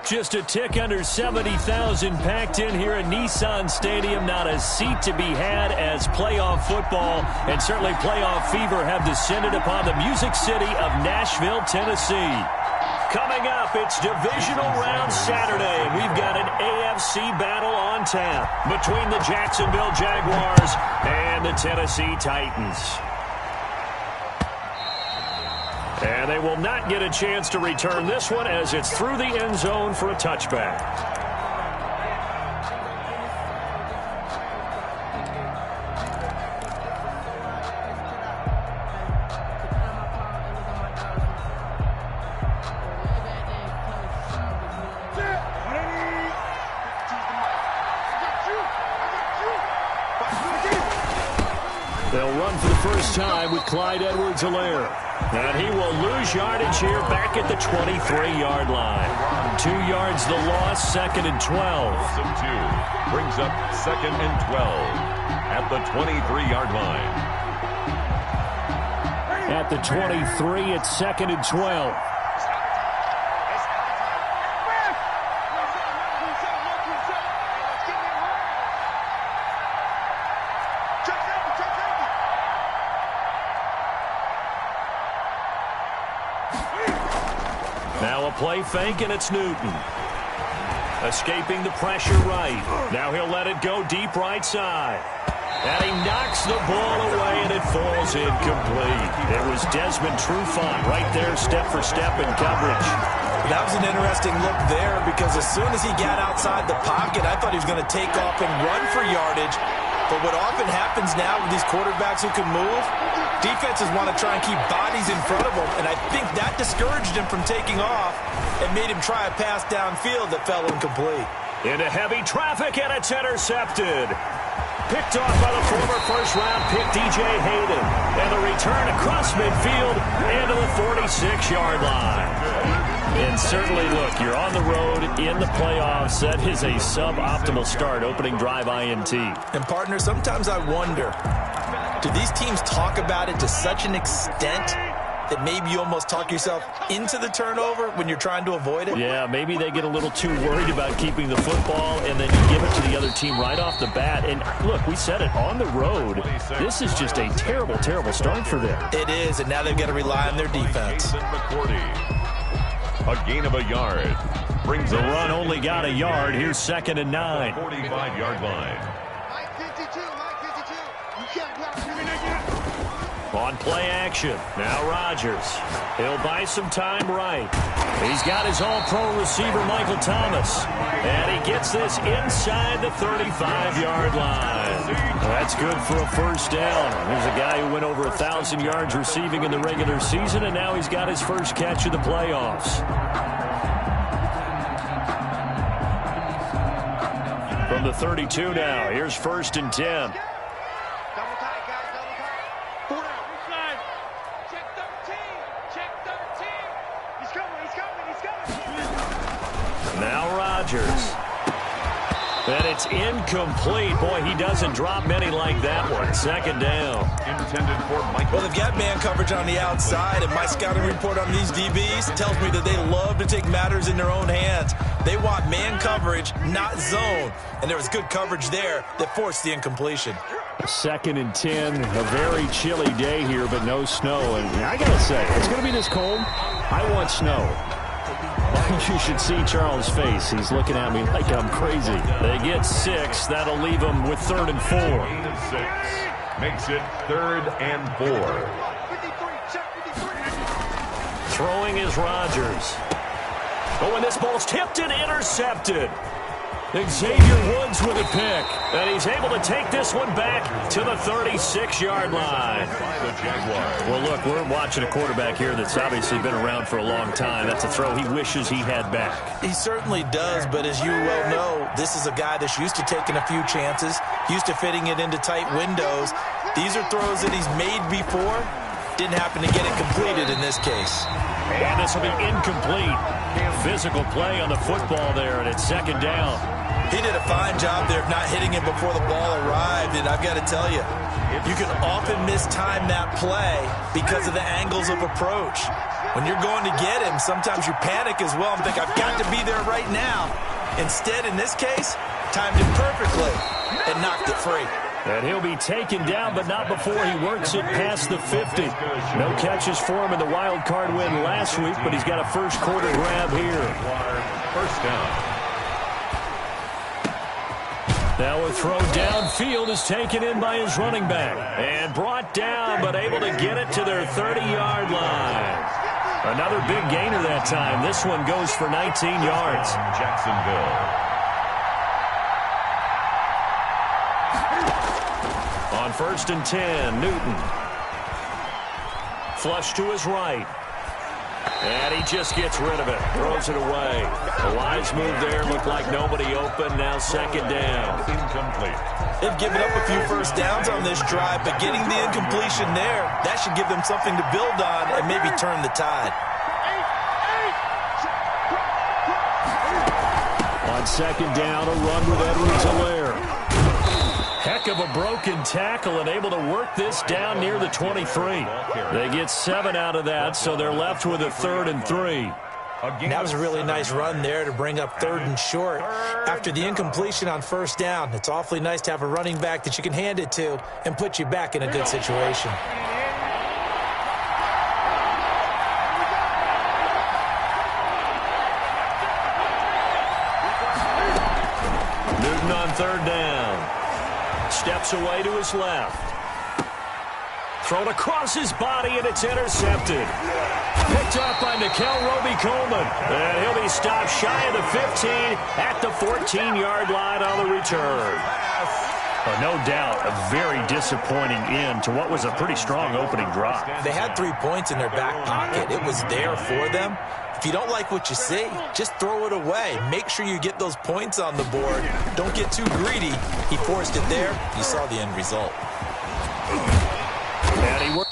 Just a tick under 70,000 packed in here at Nissan Stadium. Not a seat to be had as playoff football and certainly playoff fever have descended upon the Music City of Nashville, Tennessee. Coming up, it's divisional round Saturday. We've got an AFC battle on tap between the Jacksonville Jaguars and the Tennessee Titans. And they will not get a chance to return this one as it's through the end zone for a touchback. They'll run for the first time with Clyde Edwards-Helaire. And he will lose yardage here back at the 23-yard line. 2 yards the loss, 2nd and 12. Brings up 2nd and 12 at the 23-yard line. At the 23, it's 2nd and 12. Now a play fake, and it's Newton. Escaping the pressure right. Now he'll let it go deep right side. And he knocks the ball away, and it falls incomplete. It was Desmond Trufant right there, step for step in coverage. That was an interesting look there because as soon as he got outside the pocket, I thought he was going to take off and run for yardage. But what often happens now with these quarterbacks who can move, defenses want to try and keep bodies in front of them, and I think that discouraged him from taking off and made him try a pass downfield that fell incomplete. Into heavy traffic, and it's intercepted. Picked off by the former first-round pick, DJ Hayden. And the return across midfield into the 46-yard line. And certainly, look, you're on the road in the playoffs. That is a suboptimal start, opening drive INT. And, partner, sometimes I wonder, do these teams talk about it to such an extent that maybe you almost talk yourself into the turnover when you're trying to avoid it? Yeah, maybe they get a little too worried about keeping the football, and then you give it to the other team right off the bat. And, look, we said it, on the road, this is just a terrible, terrible start for them. It is, and now they've got to rely on their defense. A gain of a yard. Brings the run only got a yard. Here's 2nd and 9. 45-yard line. On play action. Now Rodgers. He'll buy some time right. He's got his all-pro receiver, Michael Thomas. And he gets this inside the 35-yard line. That's good for a first down. There's a guy who went over 1,000 yards receiving in the regular season, and now he's got his first catch of the playoffs. From the 32 now, here's 1st and 10. Now Rodgers. And it's incomplete. Boy, he doesn't drop many like that one. 2nd down. Intended for Michael. Well, they've got man coverage on the outside, and my scouting report on these DBs tells me that they love to take matters in their own hands. They want man coverage, not zone. And there was good coverage there that forced the incompletion. 2nd and 10. A very chilly day here, but no snow. And I got to say, it's going to be this cold. I want snow. You should see Charles' face. He's looking at me like I'm crazy. They get 6. That'll leave them with 3rd and 4. Makes it 3rd and 4. Throwing is Rodgers. Oh, and this ball's tipped and intercepted. Xavier Woods with a pick. And he's able to take this one back to the 36-yard line. Well, look, we're watching a quarterback here that's obviously been around for a long time. That's a throw he wishes he had back. He certainly does, but as you well know, this is a guy that's used to taking a few chances, used to fitting it into tight windows. These are throws that he's made before. Didn't happen to get it completed in this case. And this will be incomplete. Physical play on the football there, and it's 2nd down. He did a fine job there of not hitting it before the ball arrived, and I've got to tell you, you can often mistime that play because of the angles of approach. When you're going to get him, sometimes you panic as well and think, I've got to be there right now. Instead, in this case, timed it perfectly and knocked it free. And he'll be taken down, but not before he works it past the 50. No catches for him in the wild card win last week, but he's got a first quarter grab here. First down. Now a throw downfield is taken in by his running back. And brought down, but able to get it to their 30-yard line. Another big gainer that time. This one goes for 19 yards. Jacksonville. On 1st and 10, Newton. Flush to his right. And he just gets rid of it. Throws it away. A wise move there. Looked like nobody open. Now 2nd down. Incomplete. They've given up a few first downs on this drive, but getting the incompletion there, that should give them something to build on and maybe turn the tide. On 2nd down, a run with Edwards-Helaire. Heck of a broken tackle and able to work this down near the 23. They get 7 out of that, so they're left with a 3rd and 3. That was a really nice run there to bring up 3rd and short. After the incompletion on 1st down, it's awfully nice to have a running back that you can hand it to and put you back in a good situation. Newton on 3rd down. Steps away to his left. Thrown across his body, and it's intercepted. Picked up by Nickel Roby-Coleman. And he'll be stopped shy of the 15 at the 14-yard line on the return. No doubt, a very disappointing end to what was a pretty strong opening drive. They had 3 points in their back pocket. It was there for them. If you don't like what you see, just throw it away. Make sure you get those points on the board. Don't get too greedy. He forced it there. You saw the end result. And he worked.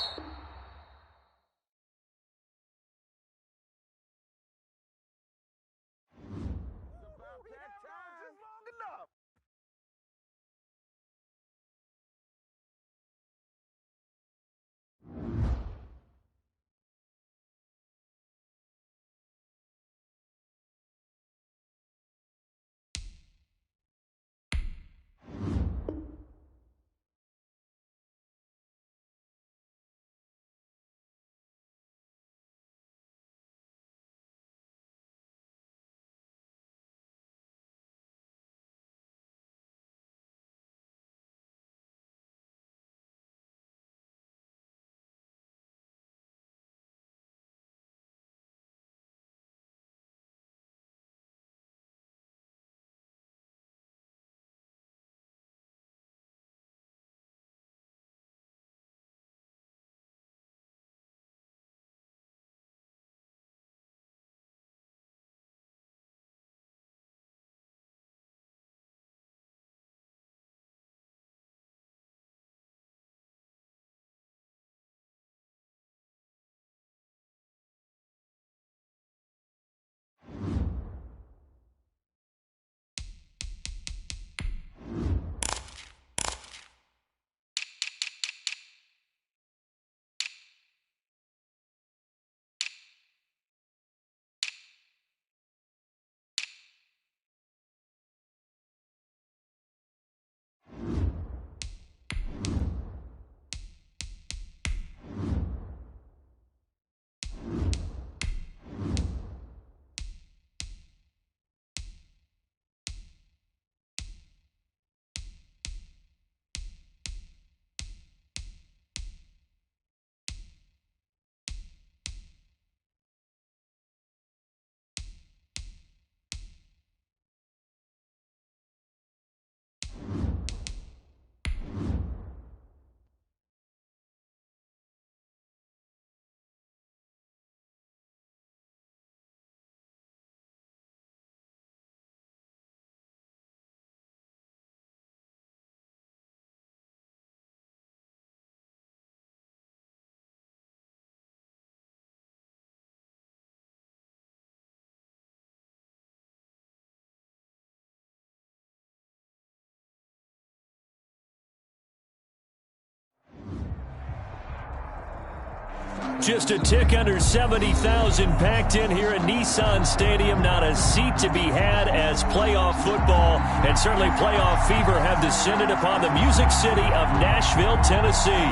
Just a tick under 70,000 packed in here at Nissan Stadium. Not a seat to be had as playoff football and certainly playoff fever have descended upon the music city of Nashville, Tennessee.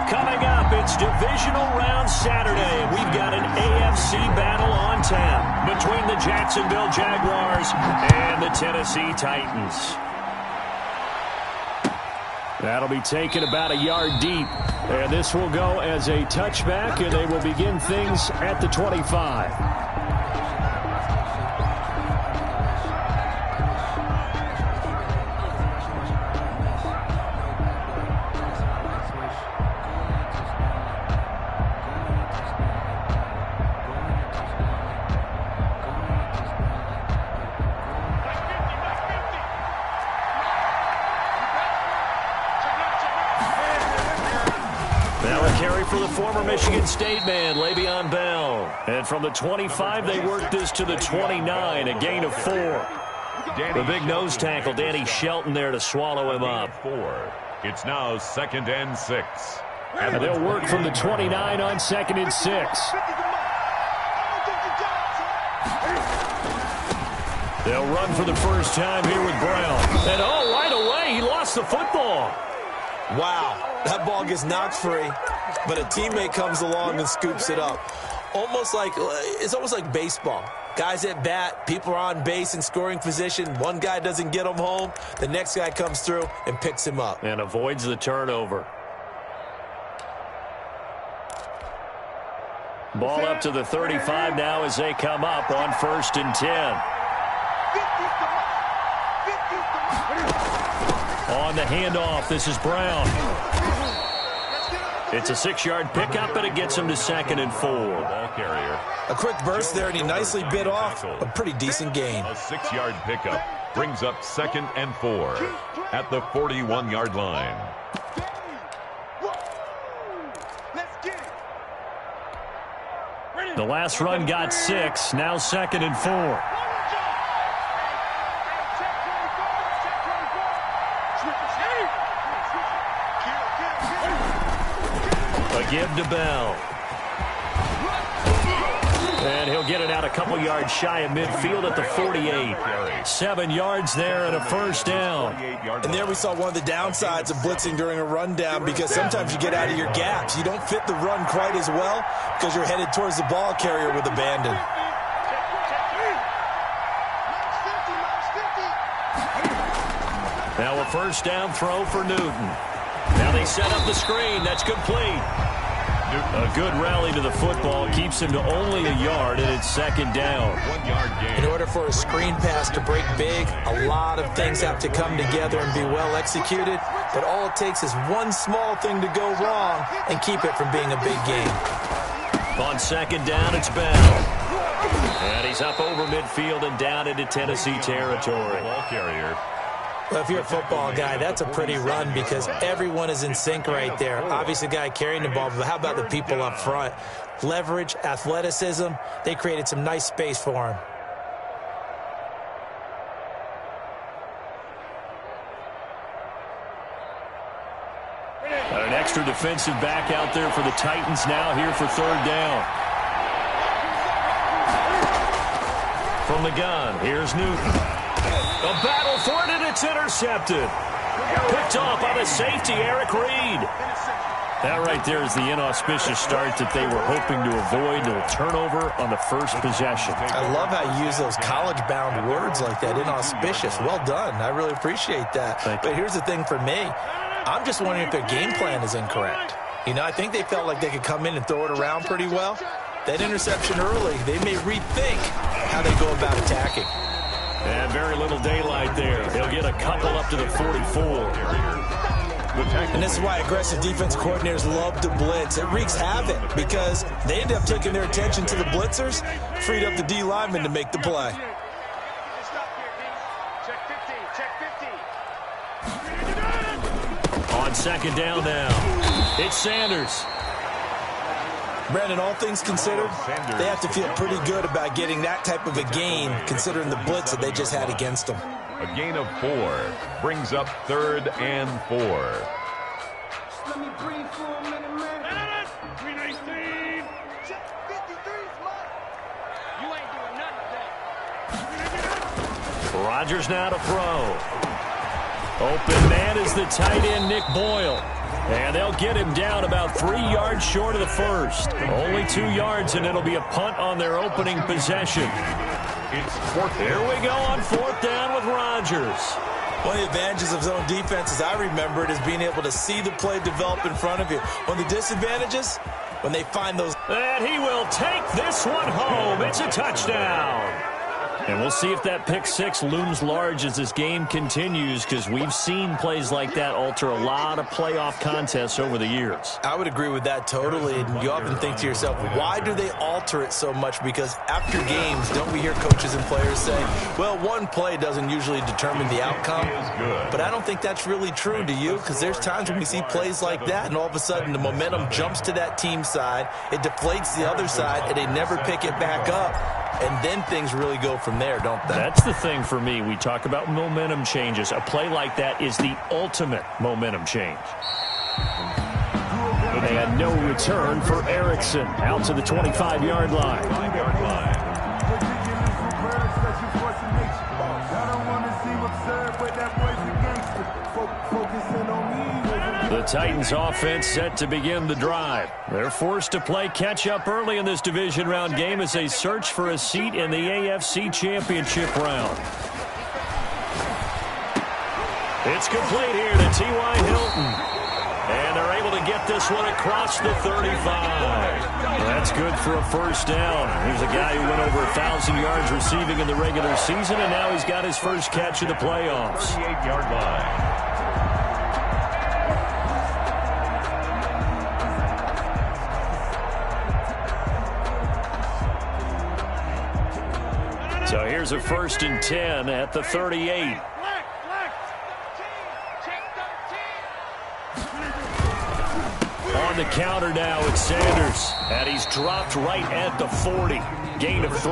Coming up, it's divisional round Saturday. We've got an AFC battle on tap between the Jacksonville Jaguars and the Tennessee Titans. That'll be taken about a yard deep. And this will go as a touchback, and they will begin things at the 25. For the former Michigan State man, Le'Veon Bell. And from the 25, they work this to the 29, a gain of 4. The big nose tackle, Danny Shelton, there to swallow him up. 4. It's now 2nd and 6. And they'll work from the 29 on 2nd and 6. They'll run for the first time here with Brown. And right away, he lost the football. Wow, that ball gets knocked free, but a teammate comes along and scoops it up. It's almost like baseball. Guys at bat, people are on base in scoring position. One guy doesn't get him home. The next guy comes through and picks him up. And avoids the turnover. Ball up to the 35 now as they come up on 1st and 10. On the handoff, this is Brown. It's a 6-yard pickup, and it gets him to 2nd and 4. Ball carrier. A quick burst there, and he nicely bit off a pretty decent gain. A 6-yard pickup brings up 2nd and 4 at the 41-yard line. The last run got 6, now 2nd and 4. Give to Bell. And he'll get it out a couple yards shy of midfield at the 48. 7 yards there and a first down. And there we saw one of the downsides of blitzing during a rundown, because sometimes you get out of your gaps. You don't fit the run quite as well because you're headed towards the ball carrier with abandon. Now a first down throw for Newton. Now they set up the screen. That's complete. A good rally to the football keeps him to only a yard, and it's 2nd down. 1 yard gain. In order for a screen pass to break big, a lot of things have to come together and be well executed. But all it takes is one small thing to go wrong and keep it from being a big game. On 2nd down, it's Bell. And he's up over midfield and down into Tennessee territory. Ball carrier. Well, if you're a football guy, that's a pretty run because everyone is in sync right there. Obviously, the guy carrying the ball, but how about the people up front? Leverage, athleticism, they created some nice space for him. An extra defensive back out there for the Titans now here for 3rd down. From the gun, here's Newton. A battle for it, and it's intercepted. Picked off by the safety, Eric Reed. That right there is the inauspicious start that they were hoping to avoid. A turnover on the first possession. I love how you use those college-bound words like that, inauspicious. Well done. I really appreciate that. But here's the thing for me. I'm just wondering if their game plan is incorrect. I think they felt like they could come in and throw it around pretty well. That interception early, they may rethink how they go about attacking. And very little daylight there. They'll get a couple up to the 44. And this is why aggressive defense coordinators love to blitz. It wreaks havoc because they end up taking their attention to the blitzers, freed up the D lineman to make the play. On 2nd down now, it's Sanders. Brandon, all things considered, they have to feel pretty good about getting that type of a gain, considering the blitz that they just had against them. A gain of 4 brings up 3rd and 4. Rodgers now to throw. Open man is the tight end, Nick Boyle. And they'll get him down about 3 yards short of the first. Only 2 yards, and it'll be a punt on their opening possession. It's fourth. Here we go on fourth down with Rodgers. One of the advantages of zone defense, as I remember it, is being able to see the play develop in front of you. One of the disadvantages, when they find those... And he will take this one home. It's a touchdown. And we'll see if that pick six looms large as this game continues, because we've seen plays like that alter a lot of playoff contests over the years. I would agree with that totally. And you often think to yourself, why do they alter it so much? Because after games, don't we hear coaches and players say, well, one play doesn't usually determine the outcome. But I don't think that's really true, do you? Because there's times when we see plays like that, and all of a sudden the momentum jumps to that team side, it deflates the other side, and they never pick it back up. And then things really go from there, don't they? That's the thing for me. We talk about momentum changes. A play like that is the ultimate momentum change. And no return for Erickson. Out to the 25-yard line. The Titans offense set to begin the drive. They're forced to play catch-up early in this division round game as they search for a seat in the AFC Championship round. It's complete here to T.Y. Hilton. And they're able to get this one across the 35. That's good for a first down. Here's a guy who went over 1,000 yards receiving in the regular season, and now he's got his first catch of the playoffs. 38-yard line. So here's a 1st and 10 at the 38. On the counter now, it's Sanders. And he's dropped right at the 40. Gain of 3.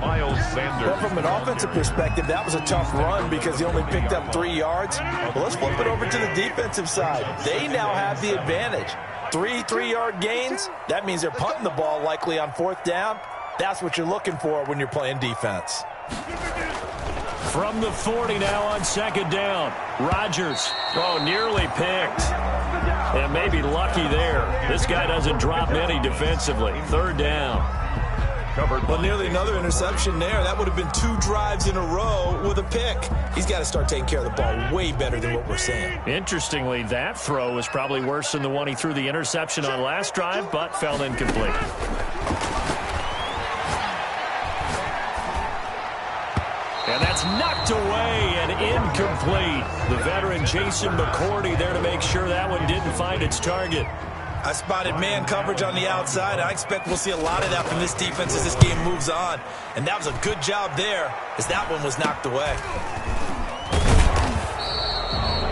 Miles Sanders. Well, from an offensive perspective, that was a tough run because he only picked up 3 yards. Well, let's flip it over to the defensive side. They now have the advantage. 3 3-yard gains. That means they're punting the ball likely on 4th down. That's what you're looking for when you're playing defense. From the 40 now on 2nd down. Rodgers. Oh, nearly picked. And maybe lucky there. This guy doesn't drop any defensively. 3rd down. Well, nearly another interception there. That would have been 2 drives in a row with a pick. He's got to start taking care of the ball way better than what we're seeing. Interestingly, that throw was probably worse than the one he threw the interception on last drive, but fell incomplete. And that's knocked away and incomplete. The veteran Jason McCourty there to make sure that one didn't find its target. I spotted man coverage on the outside. I expect we'll see a lot of that from this defense as this game moves on. And that was a good job there as that one was knocked away.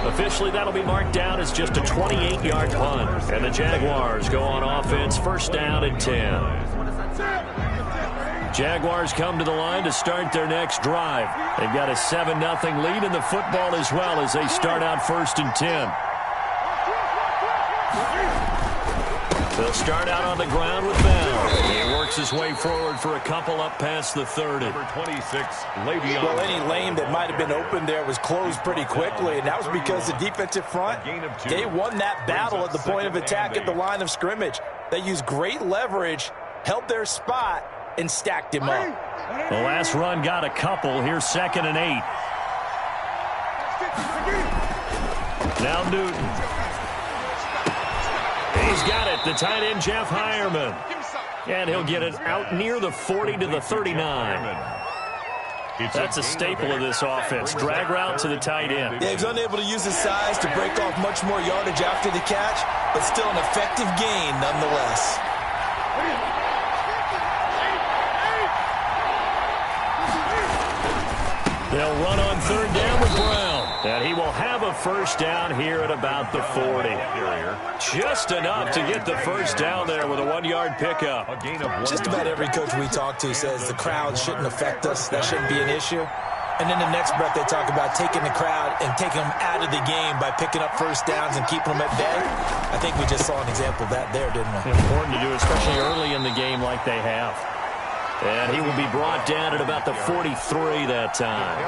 Officially, that'll be marked down as just a 28-yard punt. And the Jaguars go on offense, 1st down and 10. Jaguars come to the line to start their next drive. They've got a 7-0 lead in the football as well as they start out 1st and 10. They'll start out on the ground with Bell. He works his way forward for a couple up past the 30. Number 26, Le'Veon. Well, any lane that might have been open there was closed pretty quickly, and that was because the defensive front, they won that battle at the point of attack at the line of scrimmage. They used great leverage, held their spot, and stacked him up. The last run got a couple. Here's 2nd and 8. Now Newton. He's got it. The tight end, Jeff Heuerman. And he'll get it out near the 40 to the 39. That's a staple of this offense. Drag route to the tight end. Yeah, he was unable to use his size to break off much more yardage after the catch, but still an effective gain nonetheless. They'll run on 3rd down with Brown. And he will have a 1st down here at about the 40. Just enough to get the 1st down there with a 1-yard pickup. Just about every coach we talk to says the crowd shouldn't affect us. That shouldn't be an issue. And in the next breath, they talk about taking the crowd and taking them out of the game by picking up first downs and keeping them at bay. I think we just saw an example of that there, didn't we? Important to do, especially early in the game like they have. And he will be brought down at about the 43 that time.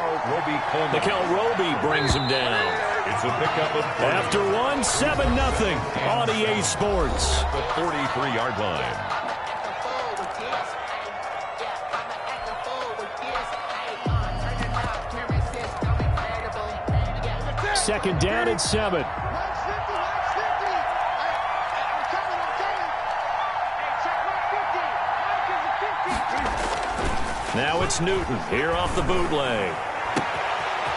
Mikel Roby brings him down. It's a pickup of after 7-0 on EA Sports. The 43-yard line. Second down and 7. Now it's Newton here off the bootleg.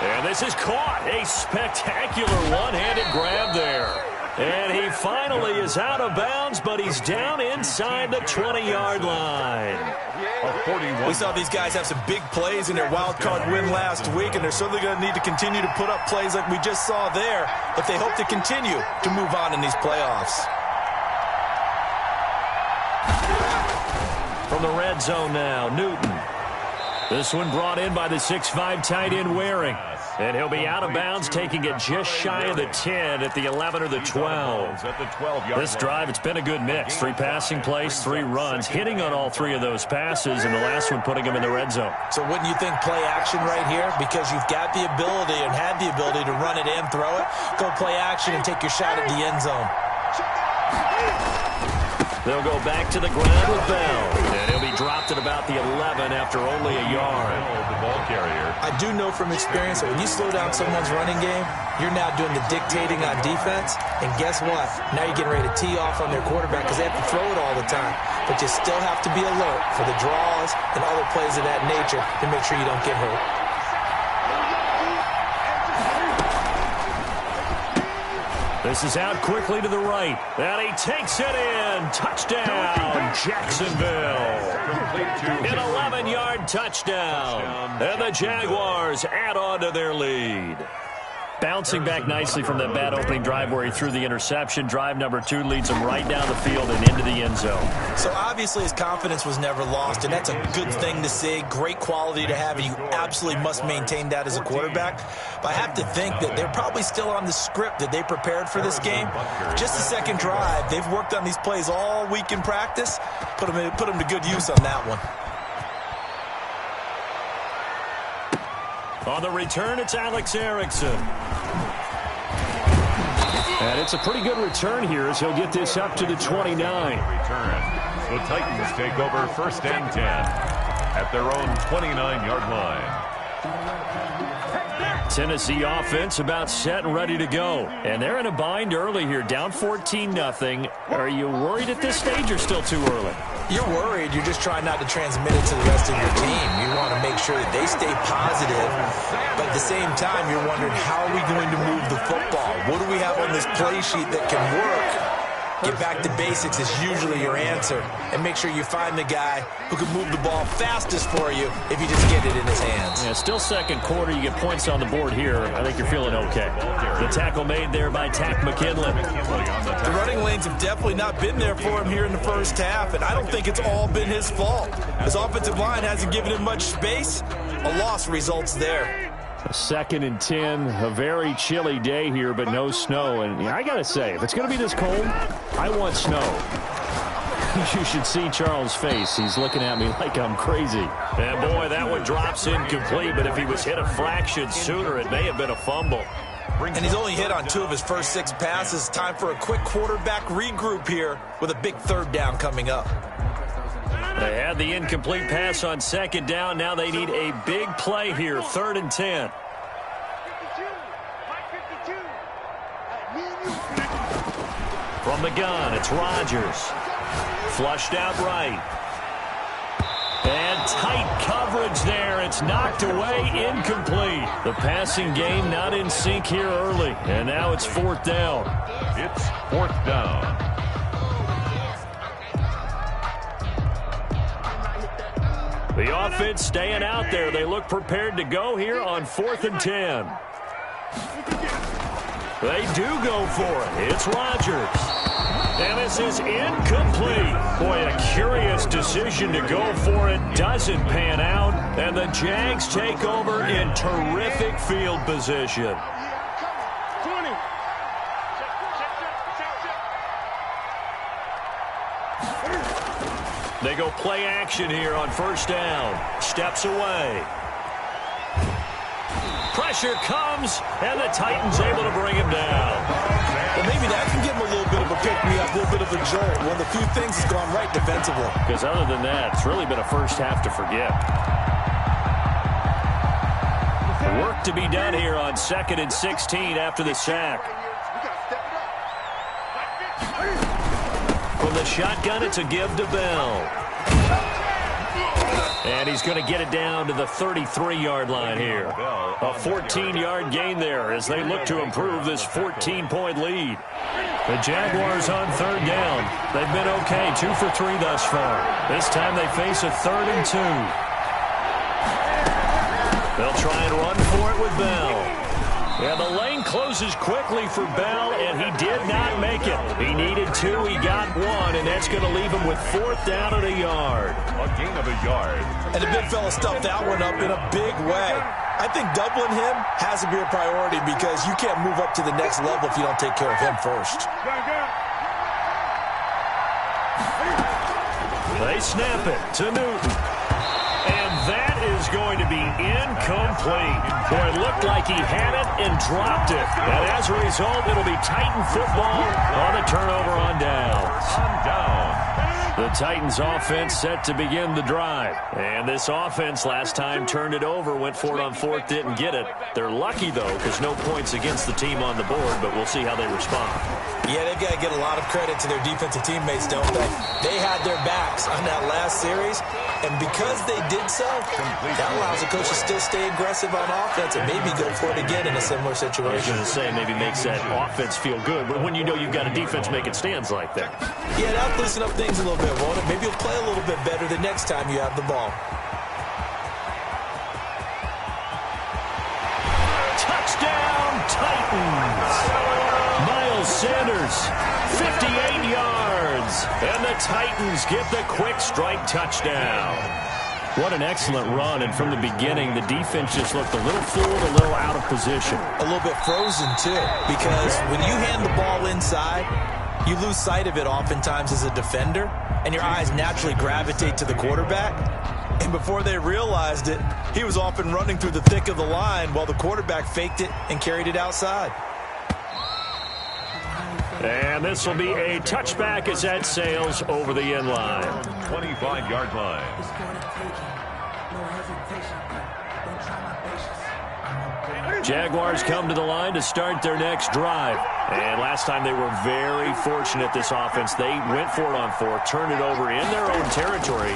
And this is caught. A spectacular one-handed grab there. And he finally is out of bounds, but he's down inside the 20-yard line. We saw these guys have some big plays in their wild card win last week, and they're certainly going to need to continue to put up plays like we just saw there if they hope to continue to move on in these playoffs. From the red zone now, Newton. This one brought in by the 6'5" tight end Waring. And he'll be out of bounds, taking it just shy of the 10 at the 11 or the 12. This drive, it's been a good mix. 3 passing plays, 3 runs, hitting on all 3 of those passes, and the last one putting him in the red zone. So wouldn't you think play action right here? Because you've got the ability and had the ability to run it and throw it. Go play action and take your shot at the end zone. They'll go back to the ground with Bell. And he'll be dropped at about the 11 after only a yard. The ball carrier. I do know from experience that when you slow down someone's running game, you're now doing the dictating on defense. And guess what? Now you're getting ready to tee off on their quarterback because they have to throw it all the time. But you still have to be alert for the draws and other plays of that nature to make sure you don't get hurt. This is out quickly to the right. And he takes it in. Touchdown, Jacksonville. An 11-yard touchdown. And the Jaguars add on to their lead. Bouncing back nicely from that bad opening drive where he threw the interception. Drive number 2 leads him right down the field and into the end zone. So obviously his confidence was never lost, and that's a good thing to see. Great quality to have, and you absolutely must maintain that as a quarterback. But I have to think that they're probably still on the script that they prepared for this game. Just the second drive, they've worked on these plays all week in practice. Put them to good use on that one. On the return, it's Alex Erickson. And it's a pretty good return here as he'll get this up to the 29. The Titans take over first and 10 at their own 29-yard line. Tennessee offense about set and ready to go. And they're in a bind early here, down 14-0. Are you worried at this stage or still too early? You're worried. You're just trying not to transmit it to the rest of your team. You want to make sure that they stay positive. But at the same time, you're wondering, how are we going to move the football? What do we have on this play sheet that can work? Get back to basics is usually your answer. And make sure you find the guy who can move the ball fastest for you if you just get it in his hands. Yeah, still second quarter. You get points on the board here. I think you're feeling okay. The tackle made there by Tack McKinley. The running lanes have definitely not been there for him here in the first half, and I don't think it's all been his fault. His offensive line hasn't given him much space. A loss results there. Second and 10, a very chilly day here, but no snow. And I got to say, if it's going to be this cold, I want snow. You should see Charles' face. He's looking at me like I'm crazy. And boy, that one drops incomplete, but if he was hit a fraction sooner, it may have been a fumble. And he's only hit on 2 of his first 6 passes. Time for a quick quarterback regroup here with a big third down coming up. They had the incomplete pass on second down. Now they need a big play here, 3rd and 10. From the gun, it's Rodgers. Flushed out right. And tight coverage there. It's knocked away, incomplete. The passing game not in sync here early. And now it's 4th down. It's 4th down. The offense staying out there. They look prepared to go here on 4th and 10. They do go for it. It's Rodgers. And this is incomplete. Boy, a curious decision to go for it. Doesn't pan out. And the Jags take over in terrific field position. They go play action here on first down. Steps away. Pressure comes, and the Titans able to bring him down. Well, maybe that can give him a little bit of a pick-me-up, a little bit of a jolt. One of the few things has gone right defensively. Because other than that, it's really been a first half to forget. Work to be done here on 2nd and 16 after the sack. From the shotgun, it's a give to Bell. And he's going to get it down to the 33-yard line here. A 14-yard gain there as they look to improve this 14-point lead. The Jaguars on third down. They've been okay, 2 for 3 thus far. This time they face a 3rd and 2. They'll try and run for it with Bell. And the lane closes quickly for Bell, and he did not make it. He needed 2, he got 1, and that's going to leave him with 4th down and a yard. A gain of a yard. And the big fella stuffed that one up in a big way. I think doubling him has to be a priority because you can't move up to the next level if you don't take care of him first. They snap it to Newton. And that is going to be incomplete. Boy, it looked like he had it and dropped it. And as a result, it'll be Titan football on the turnover on downs. The Titans offense set to begin the drive. And this offense last time turned it over, went for it on 4th, didn't get it. They're lucky, though, because no points against the team on the board, but we'll see how they respond. Yeah, they've got to get a lot of credit to their defensive teammates, don't they? They had their backs on that last series, and because they did so, that allows the coach to still stay aggressive on offense and maybe go for it again in a similar situation. I was going to say maybe makes that offense feel good, but when you know you've got a defense making stands like that. Yeah, that'll loosen up things a little bit, won't it? Maybe you'll play a little bit better the next time you have the ball. Touchdown, Titans! Miles Sanders, 58 yards, and the Titans get the quick strike touchdown. What an excellent run, and from the beginning, the defense just looked a little fooled, a little out of position. A little bit frozen, too, because when you hand the ball inside, you lose sight of it oftentimes as a defender, and your eyes naturally gravitate to the quarterback. And before they realized it, he was off and running through the thick of the line while the quarterback faked it and carried it outside. And this will be a touchback as that sails over the end line. 25-yard line. Jaguars come to the line to start their next drive. And last time they were very fortunate, this offense. They went for it on 4th, turned it over in their own territory,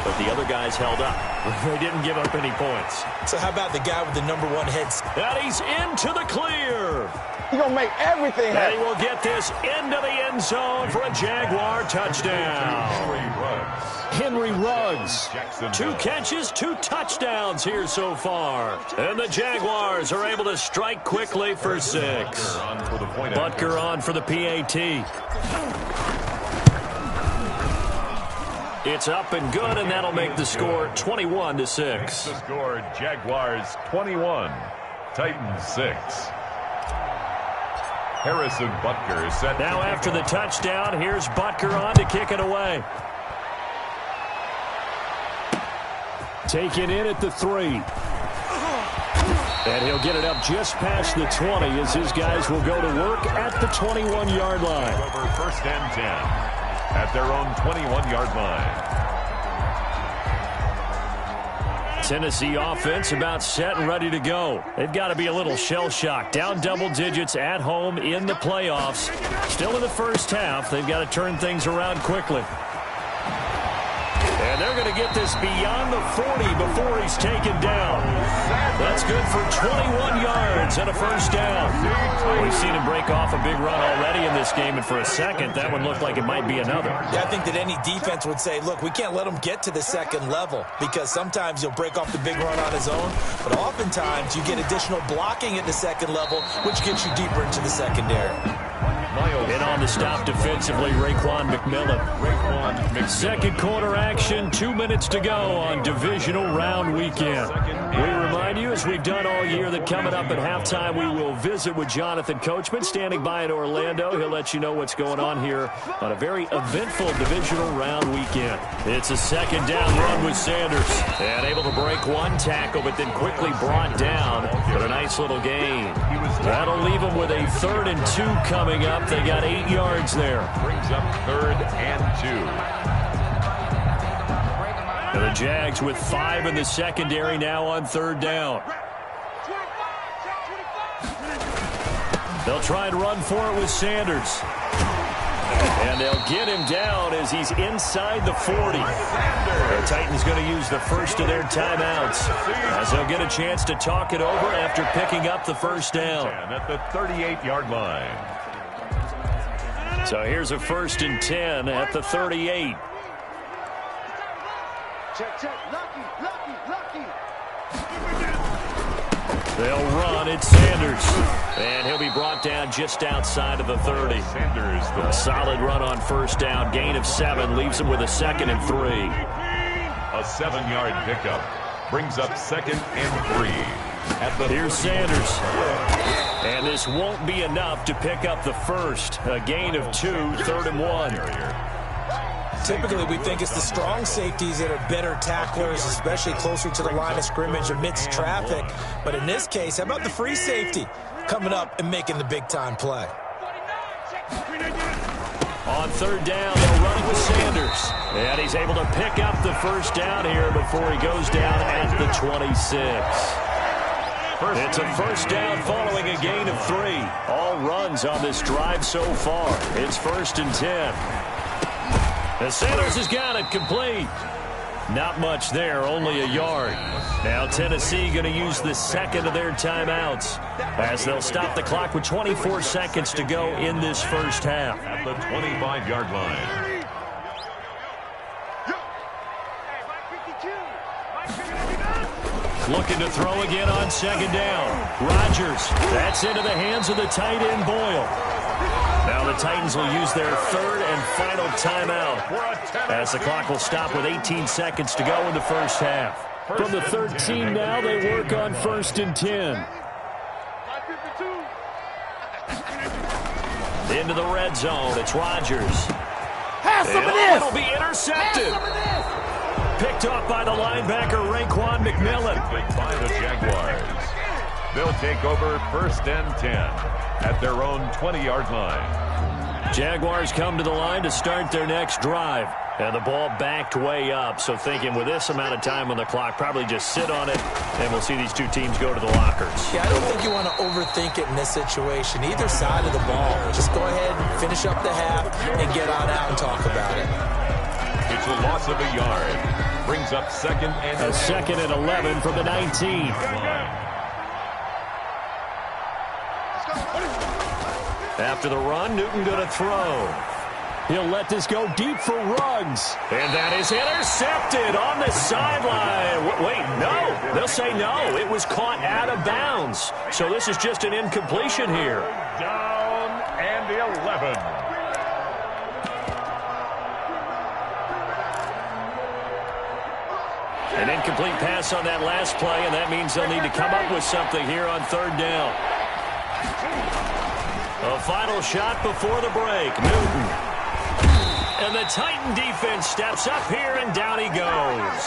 but the other guys held up. They didn't give up any points. So how about the guy with the #1 headset? And he's into the clear. He's going to make everything happen. And he will get this into the end zone for a Jaguar touchdown. Henry Ruggs. 2 catches, 2 touchdowns here so far. And the Jaguars are able to strike quickly for 6. Butker on for the PAT. It's up and good, and that'll make the score 21-6. The score, Jaguars 21, Titans 6. Harrison Butker is set. Now after the touchdown, here's Butker on to kick it away. Taken in at the 3. And he'll get it up just past the 20 as his guys will go to work at the 21-yard line. Over 1st and 10 at their own 21-yard line. Tennessee offense about set and ready to go. They've got to be a little shell-shocked. Down double digits at home in the playoffs. Still in the first half. They've got to turn things around quickly. And they're going to get this beyond the 40 before he's taken down. That's good for 21 yards and a first down. We've seen him break off a big run already in this game, and for a second, that one looked like it might be another. Yeah, I think that any defense would say, look, we can't let him get to the second level because sometimes he'll break off the big run on his own, but oftentimes you get additional blocking at the second level, which gets you deeper into the secondary. And on the stop defensively, Raekwon McMillan. Second quarter action, 2 minutes to go on divisional round weekend. We remind you, as we've done all year, that coming up at halftime, we will visit with Jonathan Coachman, standing by in Orlando. He'll let you know what's going on here on a very eventful divisional round weekend. It's a second down run with Sanders. And able to break one tackle, but then quickly brought down for a nice little gain. That'll leave them with a 3rd and 2 coming up. They got 8 yards there. Brings up 3rd and 2. And the Jags with 5 in the secondary now on 3rd down. They'll try and run for it with Sanders. And they'll get him down as he's inside the 40. The Titans going to use the first of their timeouts as they'll get a chance to talk it over after picking up the first down. At the 38-yard line. So here's a 1st and 10 at the 38. Check. Lucky. They'll run. It's Sanders. And he'll be brought down just outside of the 30. Sanders, A solid run on 1st down. Gain of 7 leaves him with a 2nd and 3. A 7-yard pickup. Brings up 2nd and 3. Here's Sanders. And this won't be enough to pick up the first. A gain of 2, 3rd and 1. Typically, we think it's the strong safeties that are better tacklers, especially closer to the line of scrimmage amidst traffic. But in this case, how about the free safety coming up and making the big-time play? On 3rd down, they'll run it with Sanders. And he's able to pick up the first down here before he goes down at the 26. It's a 1st down following a gain of 3. All runs on this drive so far. It's 1st and 10. And Sanders has got it complete. Not much there, only a yard. Now Tennessee going to use the 2nd of their timeouts as they'll stop the clock with 24 seconds to go in this first half. At the 25-yard line. Looking to throw again on 2nd down. Rodgers, that's into the hands of the tight end Boyle. Now the Titans will use their 3rd and final timeout as the clock will stop with 18 seconds to go in the first half. From the 13 now, they work on 1st and 10. Into the red zone, it's Rodgers. It'll be intercepted. Picked off by the linebacker, Raekwon McMillan. By the Jaguars. They'll take over 1st and 10 at their own 20-yard line. Jaguars come to the line to start their next drive. And the ball backed way up. So thinking with this amount of time on the clock, probably just sit on it, and we'll see these two teams go to the lockers. Yeah, I don't think you want to overthink it in this situation. Either side of the ball. Just go ahead and finish up the half and get on out and talk about it. It's a loss of a yard. Brings up 2nd and 11. A 2nd and 11 from the 19. After the run, Newton going to throw. He'll let this go deep for Ruggs. And that is intercepted on the sideline. Wait, no. They'll say no. It was caught out of bounds. So this is just an incompletion here. Down and 11. An incomplete pass on that last play, and that means they'll need to come up with something here on 3rd down. A final shot before the break. Newton. And the Titan defense steps up here, and down he goes.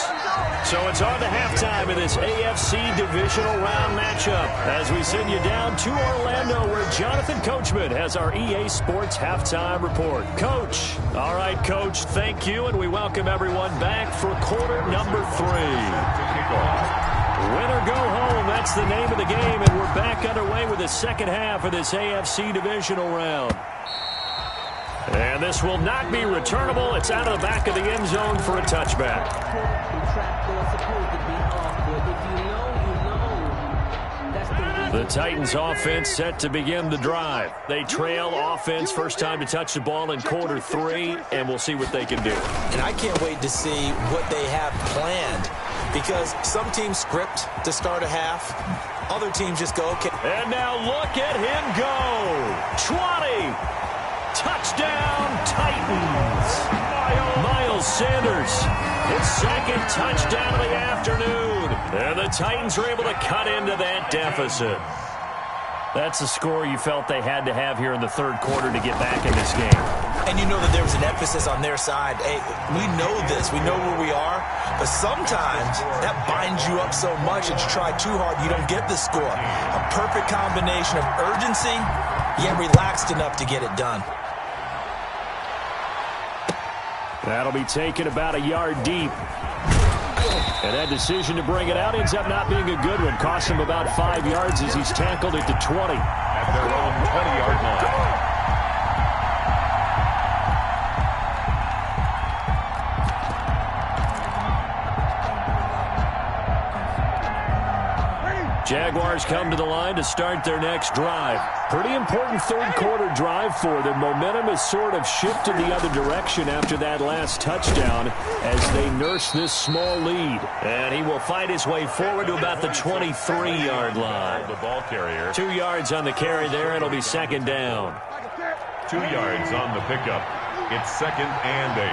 So it's on to halftime in this AFC divisional round matchup as we send you down to Orlando where Jonathan Coachman has our EA Sports halftime report. Coach. All right, Coach, thank you, and we welcome everyone back for quarter number 3. Win or go home, that's the name of the game, and we're back underway with the second half of this AFC divisional round. And this will not be returnable. It's out of the back of the end zone for a touchback. The Titans offense set to begin the drive. They trail offense, first time to touch the ball in quarter 3, and we'll see what they can do. And I can't wait to see what they have planned, because some teams script to start a half. Other teams just go, okay. And now look at him go. 20. Touchdown, Titans. Miles Sanders, his second touchdown of the afternoon. And the Titans are able to cut into that deficit. That's a score you felt they had to have here in the third quarter to get back in this game. And you know that there was an emphasis on their side. Hey, we know this. We know where we are. But sometimes that binds you up so much that you try too hard, you don't get the score. A perfect combination of urgency, yet relaxed enough to get it done. That'll be taken about a yard deep. And that decision to bring it out ends up not being a good one. Cost him about 5 yards as he's tackled at the 20. At their own 20-yard line. Jaguars come to the line to start their next drive. Pretty important third quarter drive for them. Momentum has sort of shifted the other direction after that last touchdown as they nurse this small lead. And he will fight his way forward to about the 23-yard line. The ball carrier. 2 yards on the carry there. It'll be second down. 2 yards on the pickup. It's second and 8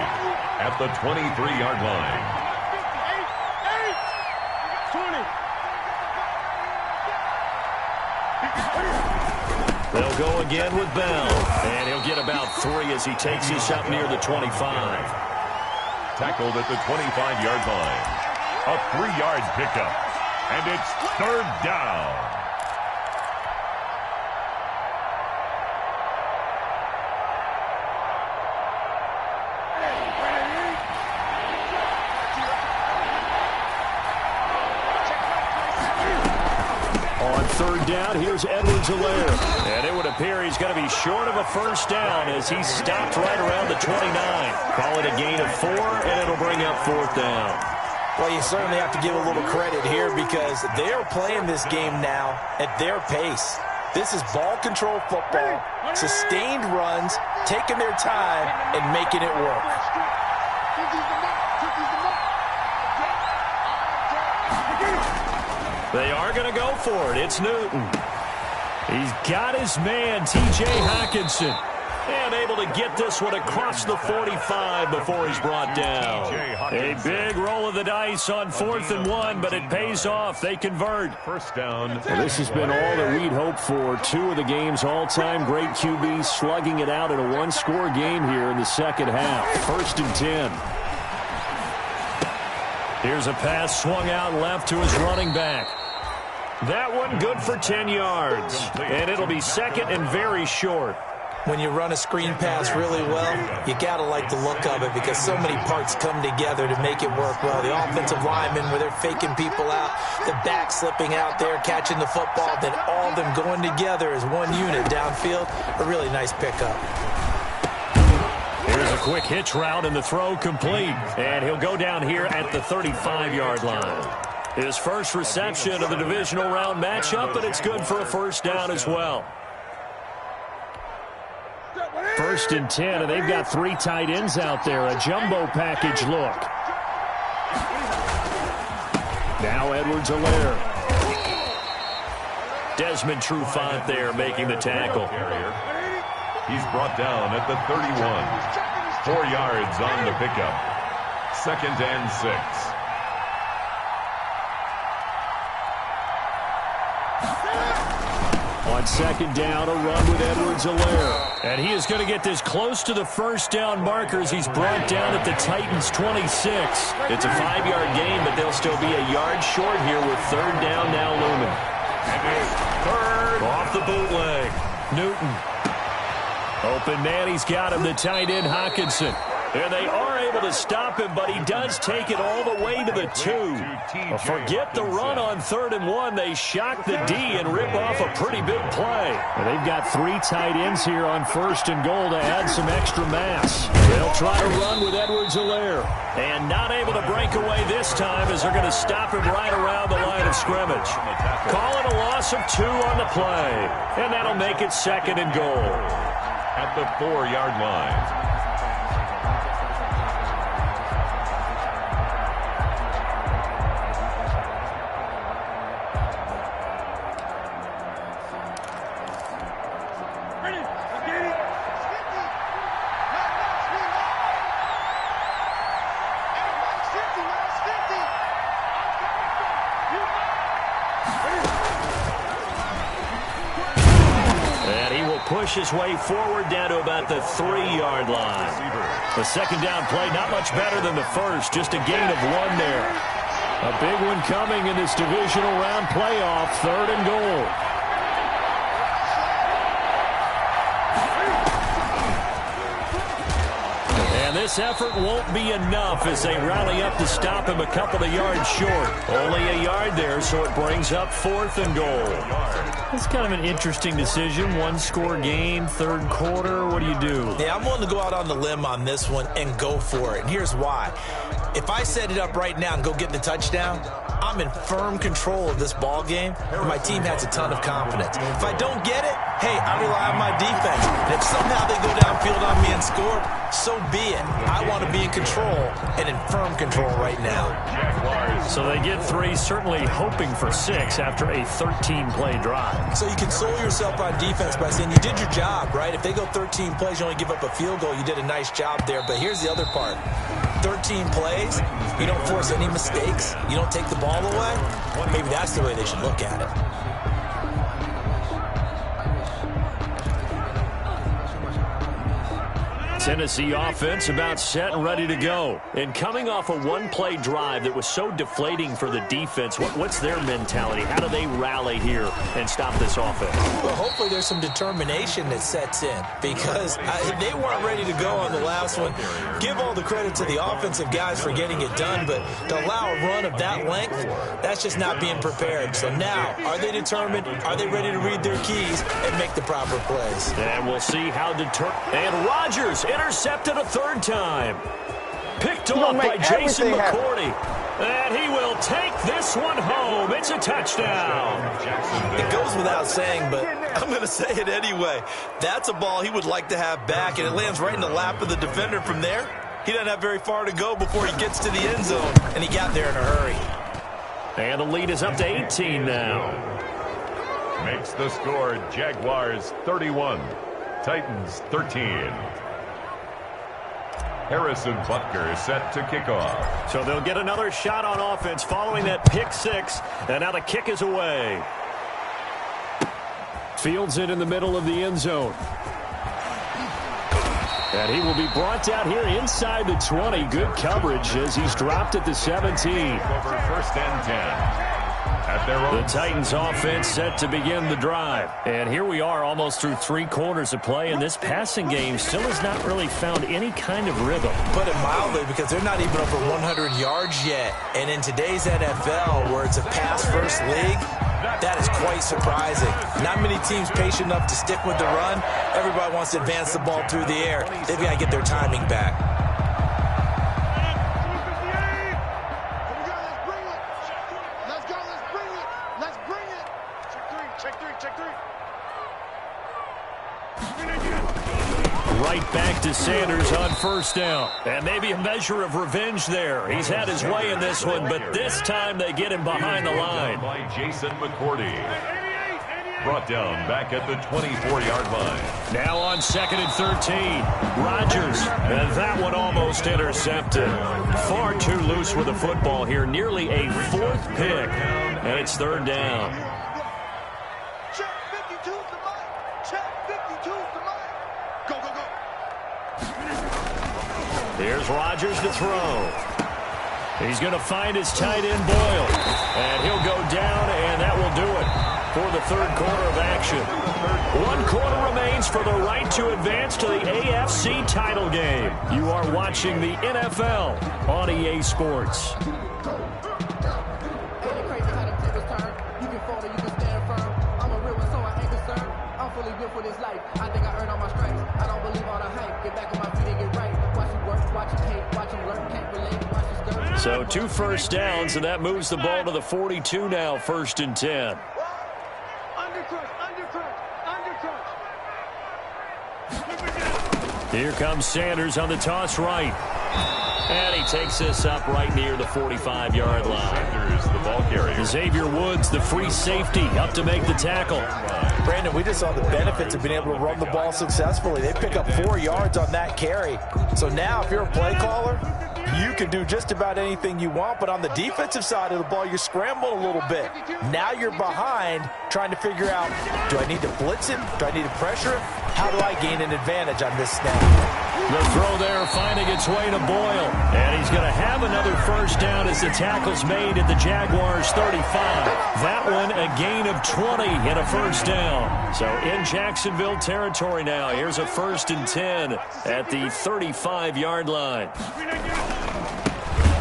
at the 23-yard line. They'll go again with Bell. And he'll get about 3 as he takes this up near the 25. Tackled at the 25-yard line. A 3-yard pickup. And it's third down. Third down, here's Edwards-Helaire. And it would appear he's going to be short of a first down as he's stopped right around the 29. Call it a gain of 4, and it'll bring up fourth down. Well, you certainly have to give a little credit here because they're playing this game now at their pace. This is ball control football, sustained runs, taking their time, and making it work. They are going to go for it. It's Newton. He's got his man, T.J. Hockenson. And able to get this one across the 45 before he's brought down. A big roll of the dice on 4th and 1, but it pays off. They convert. First down. Well, this has been all that we'd hoped for. 2 of the game's all-time great QBs slugging it out in a one-score game here in the second half. 1st and 10. Here's a pass swung out left to his running back. That one good for 10 yards. And it'll be second and very short. When you run a screen pass really well, you got to like the look of it because so many parts come together to make it work well. The offensive linemen, where they're faking people out, the back slipping out there, catching the football, then all of them going together as one unit downfield. A really nice pickup. Here's a quick hitch route and the throw complete. And he'll go down here at the 35-yard line. His first reception of the divisional round matchup, but it's good for a first down as well. 1st and 10, and they've got 3 tight ends out there. A jumbo package look. Now Edwards-Helaire. Desmond Trufant there making the tackle. He's brought down at the 31. 4 yards on the pickup. 2nd and 6. On 2nd down, a run with Edwards-Helaire. And he is going to get this close to the first down markers. He's brought down at the Titans' 26. It's a 5-yard gain, but they'll still be a yard short here with 3rd down now looming. And it's 3rd. Off the bootleg. Newton. Open man, he's got him, the tight end Hockenson. And they are able to stop him, but he does take it all the way to the 2. Forget the run on 3rd and 1. They shock the D and rip off a pretty big play. And they've got 3 tight ends here on 1st and goal to add some extra mass. They'll try to run with Edwards-Helaire. And not able to break away this time as they're going to stop him right around the line of scrimmage. Call it a loss of 2 on the play. And that'll make it 2nd and goal. At the 4-yard line. push his way forward down to about the 3-yard line. The second down play, not much better than the first, just a gain of 1 there. A big one coming in this divisional round playoff, 3rd and goal. And this effort won't be enough as they rally up to stop him a couple of yards short. Only a yard there, so it brings up 4th and goal. It's kind of an interesting decision. 1-score game, 3rd quarter. What do you do? Yeah, I'm willing to go out on the limb on this one and go for it. And here's why. If I set it up right now and go get the touchdown, I'm in firm control of this ball game, and my team has a ton of confidence. If I don't get it, hey, I rely on my defense. And if somehow they go downfield on me and score, so be it. I want to be in control and in firm control right now. So they get 3, certainly hoping for 6 after a 13-play drive. So you console yourself on defense by saying you did your job, right? If they go 13 plays, you only give up a field goal, you did a nice job there. But here's the other part. 13 plays, you don't force any mistakes, you don't take the ball away. Maybe that's the way they should look at it. Tennessee offense about set and ready to go. And coming off a 1-play drive that was so deflating for the defense, what's their mentality? How do they rally here and stop this offense? Well, hopefully there's some determination that sets in because they weren't ready to go on the last one. Give all the credit to the offensive guys for getting it done, but to allow a run of that length, that's just not being prepared. So now, are they determined? Are they ready to read their keys and make the proper plays? And we'll see how determined. And Rodgers intercepted a 3rd time. Picked off by Jason McCourty. And he will take this one home. It's a touchdown. It goes without saying, but I'm going to say it anyway. That's a ball he would like to have back, and it lands right in the lap of the defender from there. He doesn't have very far to go before he gets to the end zone, and he got there in a hurry. And the lead is up to 18 now. Makes the score Jaguars 31, Titans 13. Harrison Butker is set to kick off. So they'll get another shot on offense following that pick 6. And now the kick is away. Fields it in the middle of the end zone. And he will be brought down here inside the 20. Good coverage as he's dropped at the 17. Over 1st and 10. The Titans offense set to begin the drive. And here we are almost through 3 quarters of play, and this passing game still has not really found any kind of rhythm. Put it mildly, because they're not even over 100 yards yet. And in today's NFL, where it's a pass-first league, that is quite surprising. Not many teams patient enough to stick with the run. Everybody wants to advance the ball through the air. They've got to get their timing back. Right back to Sanders on 1st down. And maybe a measure of revenge there. He's had his way in this one, but this time they get him behind the line. By Jason McCourty. Brought down back at the 24-yard line. Now on 2nd and 13. Rodgers. And that one almost intercepted. Far too loose with the football here. Nearly a 4th pick. And it's 3rd down. Check 52 to Mike. Check 52 to Mike. Go, go, go. Here's Rodgers to throw. He's going to find his tight end, Boyle. And he'll go down, and that will do it for the 3rd quarter of action. 1 quarter remains for the right to advance to the AFC title game. You are watching the NFL on EA Sports. So 2 first downs, and that moves the ball to the 42 now, 1st and 10. Here comes Sanders on the toss right. And he takes this up right near the 45-yard line. Sanders, the ball carrier. Xavier Woods, the free safety, up to make the tackle. Brandon, we just saw the benefits of being able to run the ball successfully. They pick up 4 yards on that carry. So now, if you're a play caller, You can do just about anything you want, but on the defensive side of the ball, you're scrambling a little bit. Now you're behind, trying to figure out, do I need to blitz him? Do I need to pressure him? How do I gain an advantage on this snap? The throw there finding its way to Boyle. And he's going to have another first down as the tackle's made at the Jaguars' 35. That one a gain of 20 and a first down. So in Jacksonville territory now. Here's a 1st and 10 at the 35-yard line.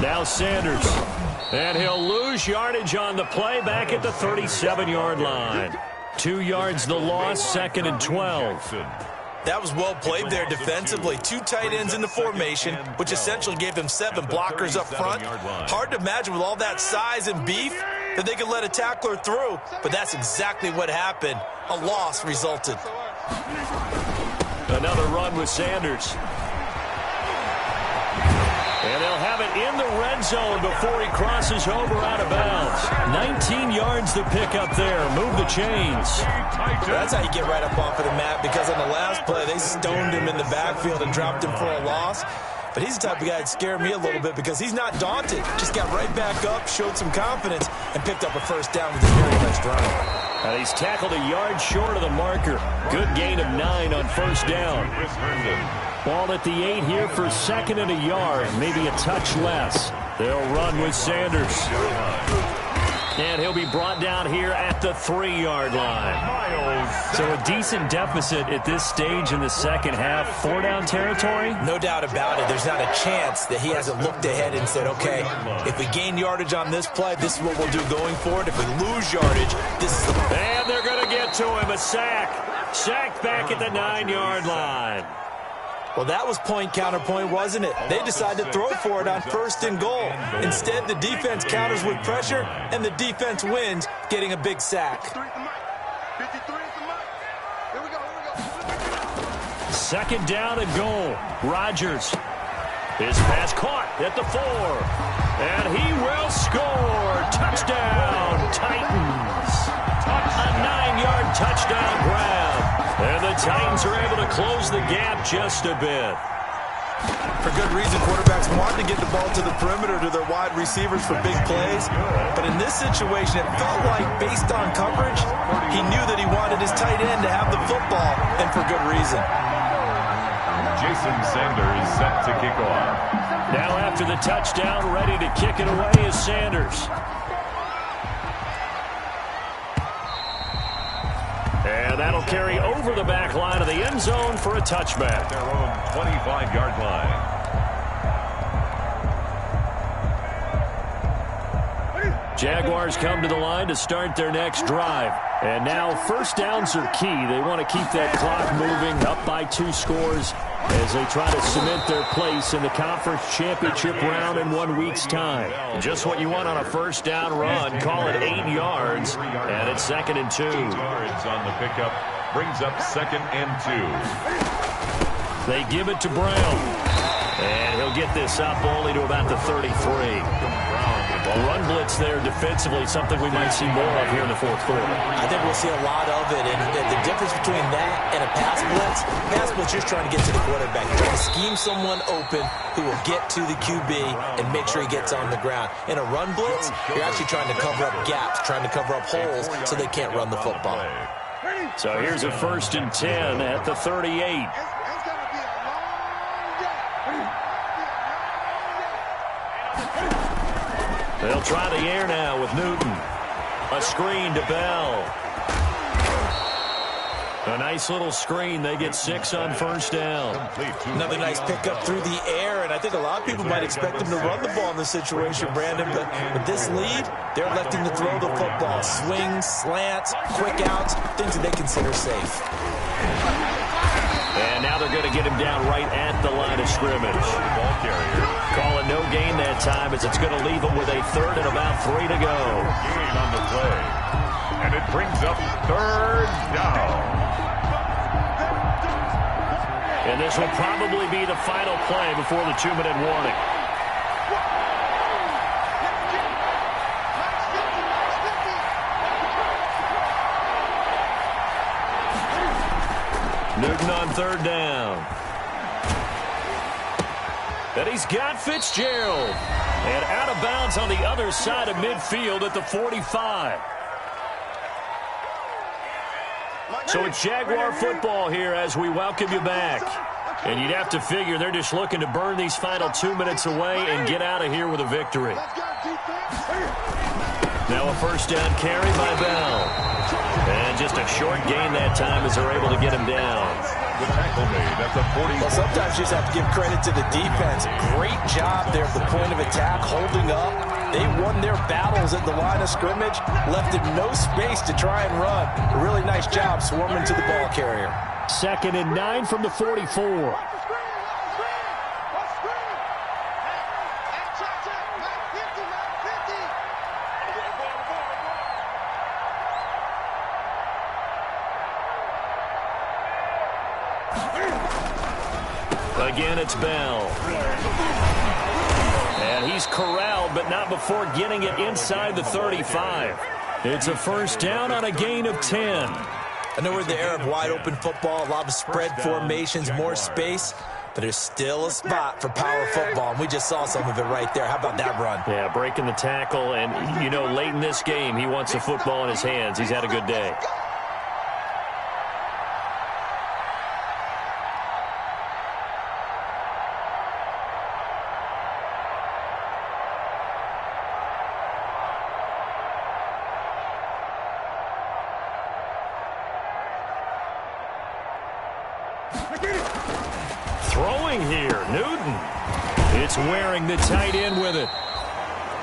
Now Sanders. And he'll lose yardage on the play back at the 37-yard line. 2 yards the loss, 2nd and 12. That was well played there defensively. 2 tight ends in the formation, which essentially gave them 7 blockers up front. Hard to imagine with all that size and beef that they could let a tackler through, but that's exactly what happened. A loss resulted. Another run with Sanders. And they'll have it in the red zone before he crosses over out of bounds. 19 yards to pick up there. Move the chains. That's how you get right up off of the mat, because on the last play, they stoned him in the backfield and dropped him for a loss. But he's the type of guy that scared me a little bit because he's not daunted. Just got right back up, showed some confidence, and picked up a first down with his very next run. And he's tackled a yard short of the marker. Good gain of 9 on first down. Ball at the 8 here for 2nd and a yard, maybe a touch less. They'll run with Sanders. And he'll be brought down here at the 3-yard line. So a decent deficit at this stage in the second half. 4-down territory? No doubt about it. There's not a chance that he hasn't looked ahead and said, okay, if we gain yardage on this play, this is what we'll do going forward. If we lose yardage, this is the... And they're going to get to him. A sack. Sacked back at the 9-yard line. Well, that was point counterpoint, wasn't it? They decided to throw for it on 1st and goal. Instead, the defense counters with pressure, and the defense wins, getting a big sack. 2nd down and goal. Rodgers. His pass caught at the 4. And he will score. Touchdown, Titans. A 9-yard touchdown grab. And the Titans are able to close the gap just a bit. For good reason, quarterbacks want to get the ball to the perimeter to their wide receivers for big plays. But in this situation, it felt like, based on coverage, he knew that he wanted his tight end to have the football, and for good reason. Jason Sanders set to kick off. Now after the touchdown, ready to kick it away is Sanders. And that'll carry over the back line of the end zone for a touchback. Their own 25-yard line. Jaguars come to the line to start their next drive. And now first downs are key. They want to keep that clock moving, up by 2 scores as they try to cement their place in the conference championship round in 1 week's time. Just what you want on a first down run. Call it 8 yards, and it's 2nd and 2. 8 yards on the pickup brings up 2nd and 2. They give it to Brown, and he'll get this up only to about the 33. Run blitz there defensively, something we might see more of here in the 4th quarter. I think we'll see a lot of it, and the difference between that and a pass blitz, you're trying to get to the quarterback. You're trying to scheme someone open who will get to the QB and make sure he gets on the ground. In a run blitz, you're actually trying to cover up gaps, trying to cover up holes so they can't run the football. So here's a 1st and 10 at the 38. They'll try the air now with Newton. A screen to Bell. A nice little screen. They get 6 on first down. Another nice pickup through the air, and I think a lot of people might expect him to run the ball in this situation, Brandon, but with this lead, they're electing to throw the football. Swings, slants, quick outs, things that they consider safe. And now they're going to get him down right at the line of scrimmage. Ball carrier. Calling no gain that time as it's going to leave him with a 3rd and about 3 to go. Gain on the play. And it brings up 3rd down. And this will probably be the final play before the 2-minute warning. Newton on 3rd down. And he's got Fitzgerald. And out of bounds on the other side of midfield at the 45. So it's Jaguar football here as we welcome you back. And you'd have to figure they're just looking to burn these final 2 minutes away and get out of here with a victory. Now a first down carry by Bell. And just a short gain that time as they're able to get him down. The tackle made at the 40. Well, sometimes you just have to give credit to the defense. Great job there at the point of attack, holding up. They won their battles at the line of scrimmage, left him no space to try and run. A really nice job swarming to the ball carrier. 2nd and 9 from the 44. Again, it's Bell. And he's corralled, but not before getting it inside the 35. It's a first down on a gain of 10. I know we're in the era of wide-open football, a lot of spread formations, more space, but there's still a spot for power football, and we just saw some of it right there. How about that run? Yeah, breaking the tackle, and, you know, late in this game, he wants the football in his hands. He's had a good day. Throwing here, Newton. It's wearing the tight end with it.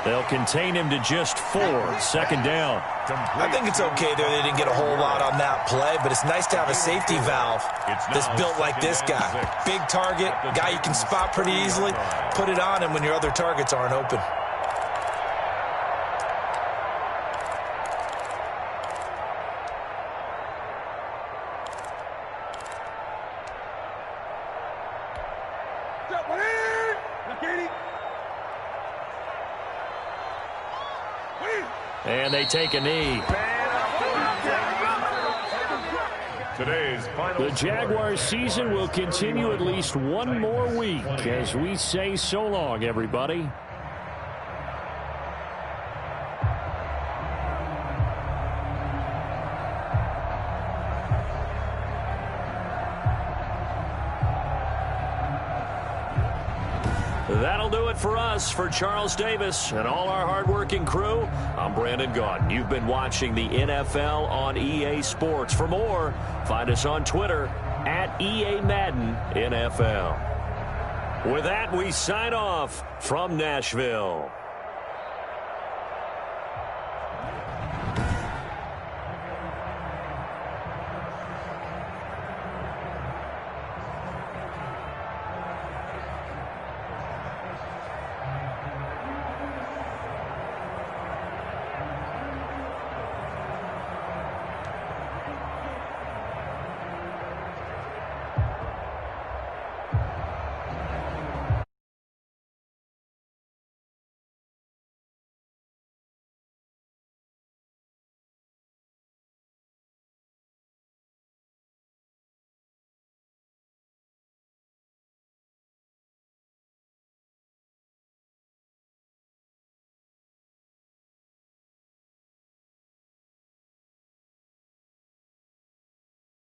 They'll contain him to just 4. 2nd down. I think it's okay there. They didn't get a whole lot on that play, but it's nice to have a safety valve that's built like this guy. Big target, guy you can spot pretty easily. Put it on him when your other targets aren't open. And they take a knee. Today's final The Jaguars season will continue at least one more week as we say so long, everybody. That'll do it for us. For Charles Davis and all our hardworking crew, I'm Brandon Gaudin. You've been watching the NFL on EA Sports. For more, find us on Twitter at EA Madden NFL. With that, we sign off from Nashville.